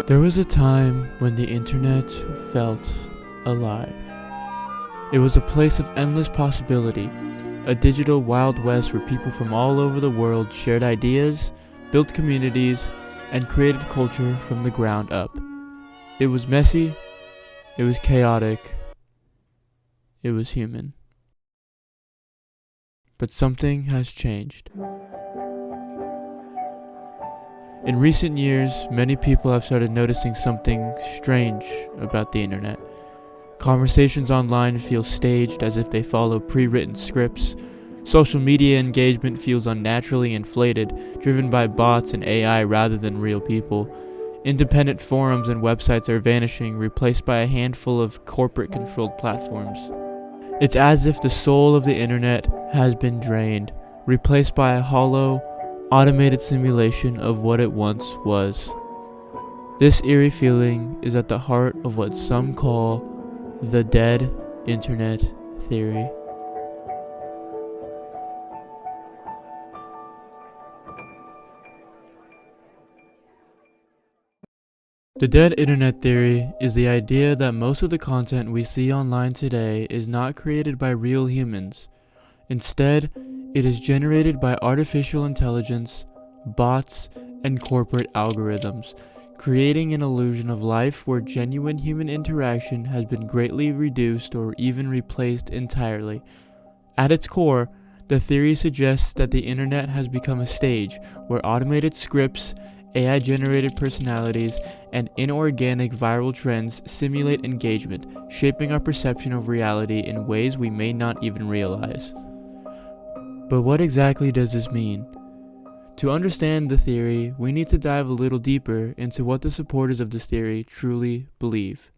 There was a time when the internet felt alive. It was a place of endless possibility, a digital Wild West where people from all over the world shared ideas, built communities, and created culture from the ground up. It was messy, it was chaotic, it was human. But something has changed. In recent years, many people have started noticing something strange about the internet. Conversations online feel staged as if they follow pre-written scripts. Social media engagement feels unnaturally inflated, driven by bots and AI rather than real people. Independent forums and websites are vanishing, replaced by a handful of corporate-controlled platforms. It's as if the soul of the internet has been drained, replaced by a hollow, automated simulation of what it once was. This eerie feeling is at the heart of what some call the dead internet theory. The dead internet theory is the idea that most of the content we see online today is not created by real humans. Instead, it is generated by artificial intelligence, bots, and corporate algorithms, creating an illusion of life where genuine human interaction has been greatly reduced or even replaced entirely. At its core, the theory suggests that the internet has become a stage where automated scripts, AI-generated personalities, and inorganic viral trends simulate engagement, shaping our perception of reality in ways we may not even realize. But what exactly does this mean? To understand the theory, we need to dive a little deeper into what the supporters of this theory truly believe.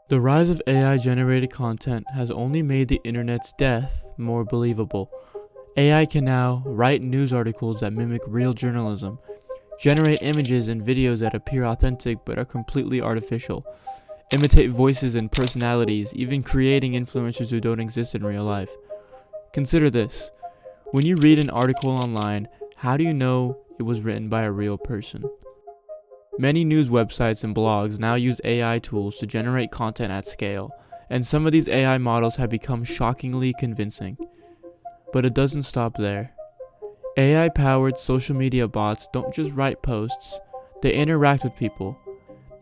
The rise of AI-generated content has only made the internet's death more believable. AI can now write news articles that mimic real journalism, generate images and videos that appear authentic but are completely artificial, imitate voices and personalities, even creating influencers who don't exist in real life. Consider this. When you read an article online, how do you know it was written by a real person? Many news websites and blogs now use AI tools to generate content at scale, and some of these AI models have become shockingly convincing. But it doesn't stop there. AI-powered social media bots don't just write posts, they interact with people.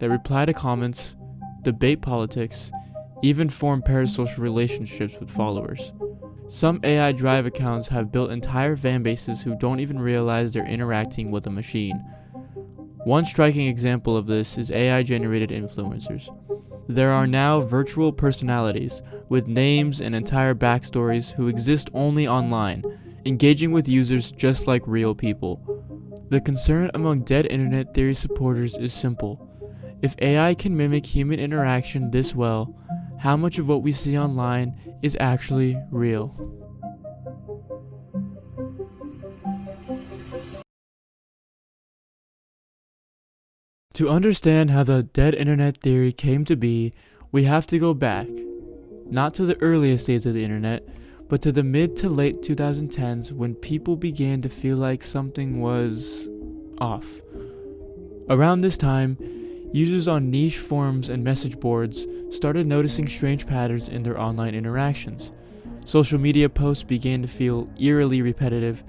They reply to comments, debate politics, even form parasocial relationships with followers. Some AI drive accounts have built entire fan bases who don't even realize they're interacting with a machine. One striking example of this is AI-generated influencers. There are now virtual personalities with names and entire backstories who exist only online, engaging with users just like real people. The concern among dead internet theory supporters is simple. If AI can mimic human interaction this well, how much of what we see online is actually real? To understand how the dead internet theory came to be, we have to go back, not to the earliest days of the internet, but to the mid to late 2010s when people began to feel like something was off. Around this time, users on niche forums and message boards started noticing strange patterns in their online interactions. Social media posts began to feel eerily repetitive,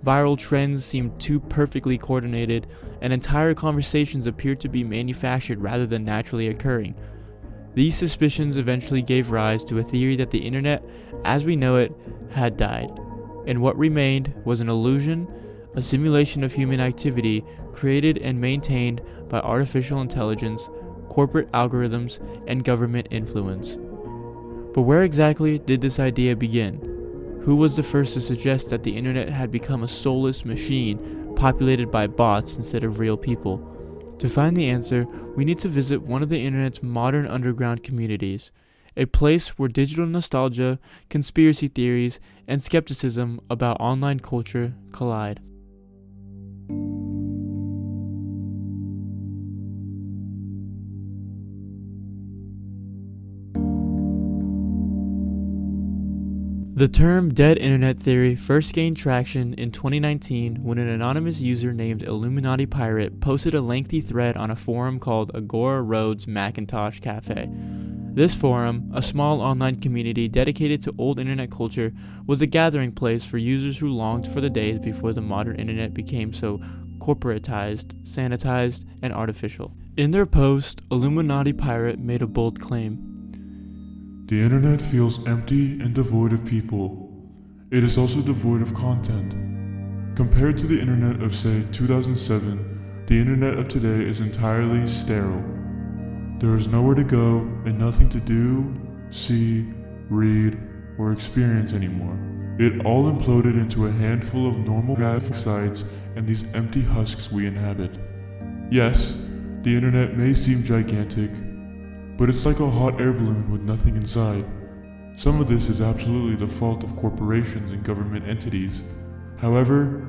viral trends seemed too perfectly coordinated, and entire conversations appeared to be manufactured rather than naturally occurring. These suspicions eventually gave rise to a theory that the internet, as we know it, had died, and what remained was an illusion, a simulation of human activity created and maintained by artificial intelligence, corporate algorithms, and government influence. But where exactly did this idea begin? Who was the first to suggest that the internet had become a soulless machine populated by bots instead of real people? To find the answer, we need to visit one of the internet's modern underground communities, a place where digital nostalgia, conspiracy theories, and skepticism about online culture collide. The term dead internet theory first gained traction in 2019 when an anonymous user named Illuminati Pirate posted a lengthy thread on a forum called Agora Roads Macintosh Cafe. This forum, a small online community dedicated to old internet culture, was a gathering place for users who longed for the days before the modern internet became so corporatized, sanitized, and artificial. In their post, Illuminati Pirate made a bold claim. The internet feels empty and devoid of people. It is also devoid of content. Compared to the internet of, say, 2007, the internet of today is entirely sterile. There is nowhere to go and nothing to do, see, read, or experience anymore. It all imploded into a handful of normal graphic sites and these empty husks we inhabit. Yes, the internet may seem gigantic, but it's like a hot air balloon with nothing inside. Some of this is absolutely the fault of corporations and government entities. However,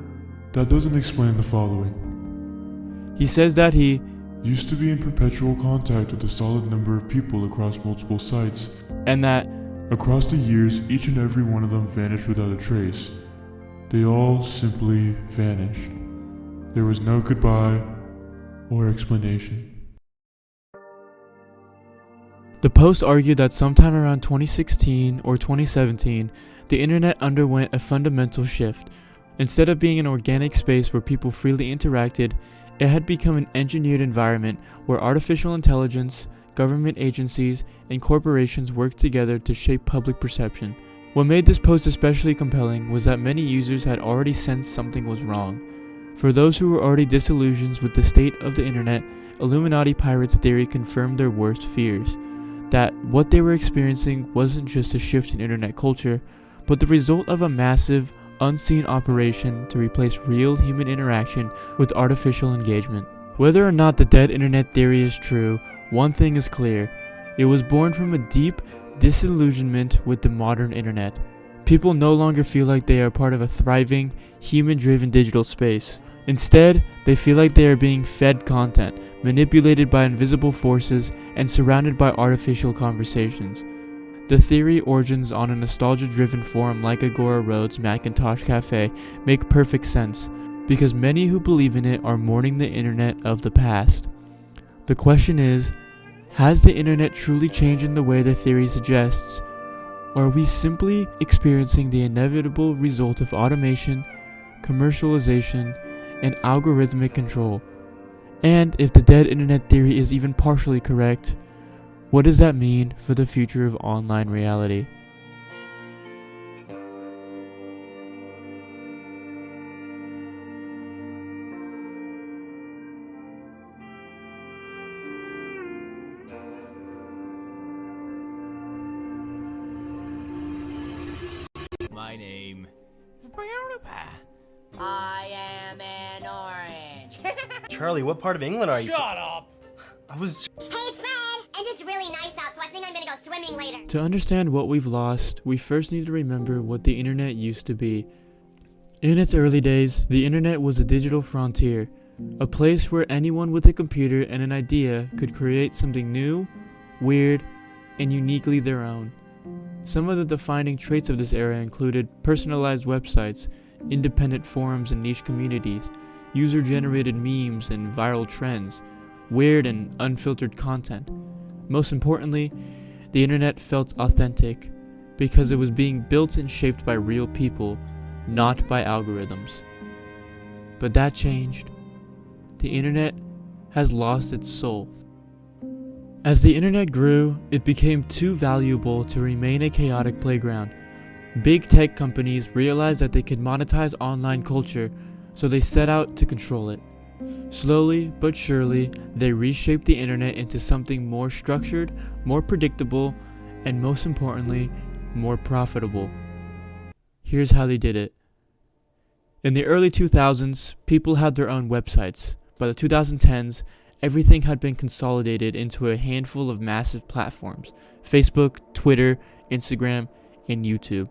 that doesn't explain the following. He says that he used to be in perpetual contact with a solid number of people across multiple sites, and that across the years, each and every one of them vanished without a trace. They all simply vanished. There was no goodbye or explanation. The post argued that sometime around 2016 or 2017, the internet underwent a fundamental shift. Instead of being an organic space where people freely interacted, it had become an engineered environment where artificial intelligence, government agencies, and corporations worked together to shape public perception. What made this post especially compelling was that many users had already sensed something was wrong. For those who were already disillusioned with the state of the internet, Illuminati Pirates' theory confirmed their worst fears. That what they were experiencing wasn't just a shift in internet culture, but the result of a massive, unseen operation to replace real human interaction with artificial engagement. Whether or not the dead internet theory is true, one thing is clear. It was born from a deep disillusionment with the modern internet. People no longer feel like they are part of a thriving, human-driven digital space. Instead, they feel like they are being fed content, manipulated by invisible forces, and surrounded by artificial conversations. The theory origins on a nostalgia-driven forum like Agora Roads Macintosh Cafe make perfect sense, because many who believe in it are mourning the internet of the past. The question is, has the internet truly changed in the way the theory suggests, or are we simply experiencing the inevitable result of automation, commercialization, and algorithmic control? And if the dead internet theory is even partially correct, what does that mean for the future of online reality? My name is Brownie. I am an orange. Charlie, what part of England are you from? Shut up! I was... Hey, it's Fred, and it's really nice out, so I think I'm gonna go swimming later. To understand what we've lost, we first need to remember what the internet used to be. In its early days, the internet was a digital frontier, a place where anyone with a computer and an idea could create something new, weird, and uniquely their own. Some of the defining traits of this era included personalized websites, independent forums and niche communities, user-generated memes and viral trends, weird and unfiltered content. Most importantly, the internet felt authentic because it was being built and shaped by real people, not by algorithms. But that changed. The internet has lost its soul. As the internet grew, it became too valuable to remain a chaotic playground. Big tech companies realized that they could monetize online culture, so they set out to control it. Slowly but surely, they reshaped the internet into something more structured, more predictable, and most importantly, more profitable. Here's how they did it. In the early 2000s, people had their own websites. By the 2010s, everything had been consolidated into a handful of massive platforms: Facebook, Twitter, Instagram, and YouTube.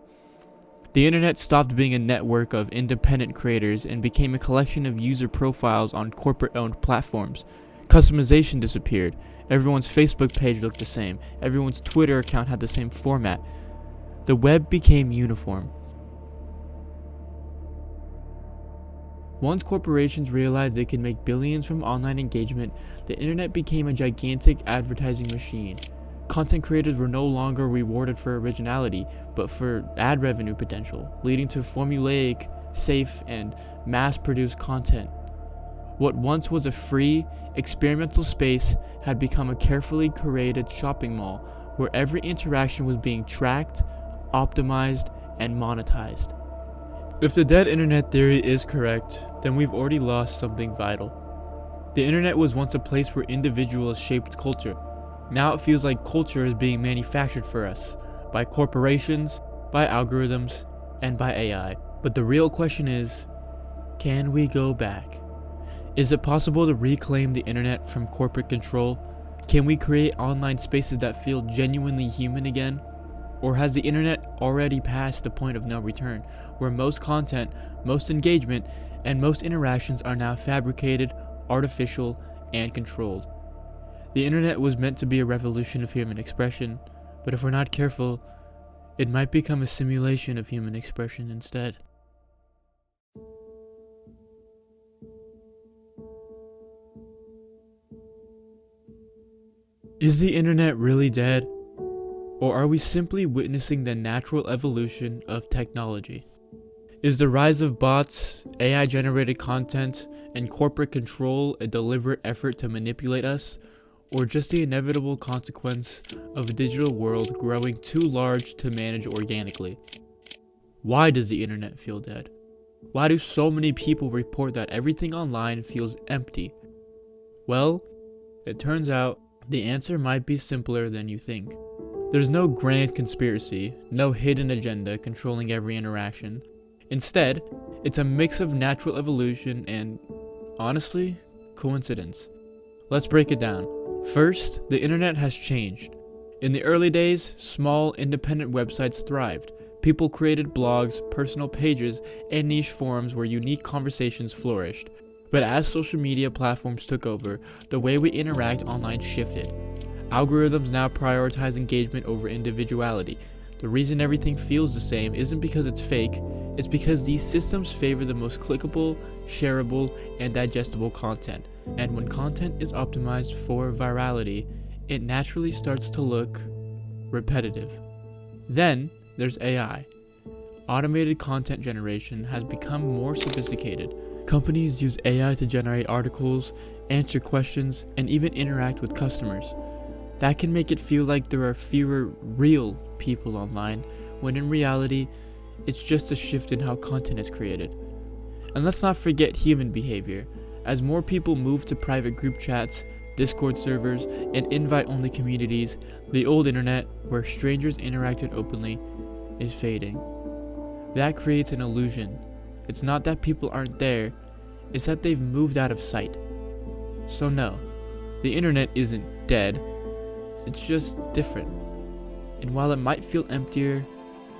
The internet stopped being a network of independent creators and became a collection of user profiles on corporate-owned platforms. Customization disappeared. Everyone's Facebook page looked the same. Everyone's Twitter account had the same format. the web became uniform. Once corporations realized they could make billions from online engagement, the internet became a gigantic advertising machine. Content creators were no longer rewarded for originality, but for ad revenue potential, leading to formulaic, safe, and mass-produced content. What once was a free, experimental space had become a carefully curated shopping mall where every interaction was being tracked, optimized, and monetized. If the dead internet theory is correct, then we've already lost something vital. The internet was once a place where individuals shaped culture. Now it feels like culture is being manufactured for us by corporations, by algorithms, and by AI. But the real question is, can we go back? Is it possible to reclaim the internet from corporate control? Can we create online spaces that feel genuinely human again? Or has the internet already passed the point of no return, where most content, most engagement, and most interactions are now fabricated, artificial, and controlled? The internet was meant to be a revolution of human expression, but if we're not careful, it might become a simulation of human expression instead. Is the internet really dead? Or are we simply witnessing the natural evolution of technology? Is the rise of bots, AI-generated content, and corporate control a deliberate effort to manipulate us, or just the inevitable consequence of a digital world growing too large to manage organically? Why does the internet feel dead? Why do so many people report that everything online feels empty? Well, it turns out the answer might be simpler than you think. There's no grand conspiracy, no hidden agenda controlling every interaction. Instead, it's a mix of natural evolution and, honestly, coincidence. Let's break it down. First, the internet has changed. In the early days, small, independent websites thrived. People created blogs, personal pages, and niche forums where unique conversations flourished. But as social media platforms took over, the way we interact online shifted. Algorithms now prioritize engagement over individuality. The reason everything feels the same isn't because it's fake, it's because these systems favor the most clickable, shareable, and digestible content. And when content is optimized for virality, it naturally starts to look repetitive. Then there's AI. Automated content generation has become more sophisticated. Companies use AI to generate articles, answer questions, and even interact with customers. That can make it feel like there are fewer real people online, when in reality, it's just a shift in how content is created. And let's not forget human behavior. As more people move to private group chats, Discord servers, and invite-only communities, the old internet, where strangers interacted openly, is fading. That creates an illusion. It's not that people aren't there, it's that they've moved out of sight. So no, the internet isn't dead, it's just different. And while it might feel emptier,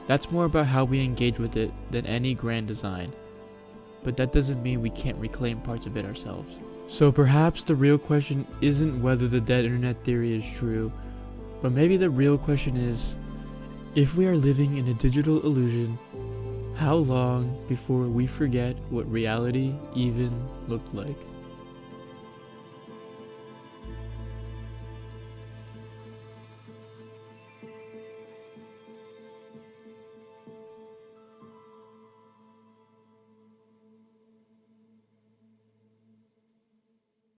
that's more about how we engage with it than any grand design. But that doesn't mean we can't reclaim parts of it ourselves. So perhaps the real question isn't whether the dead internet theory is true, but maybe the real question is, if we are living in a digital illusion, how long before we forget what reality even looked like?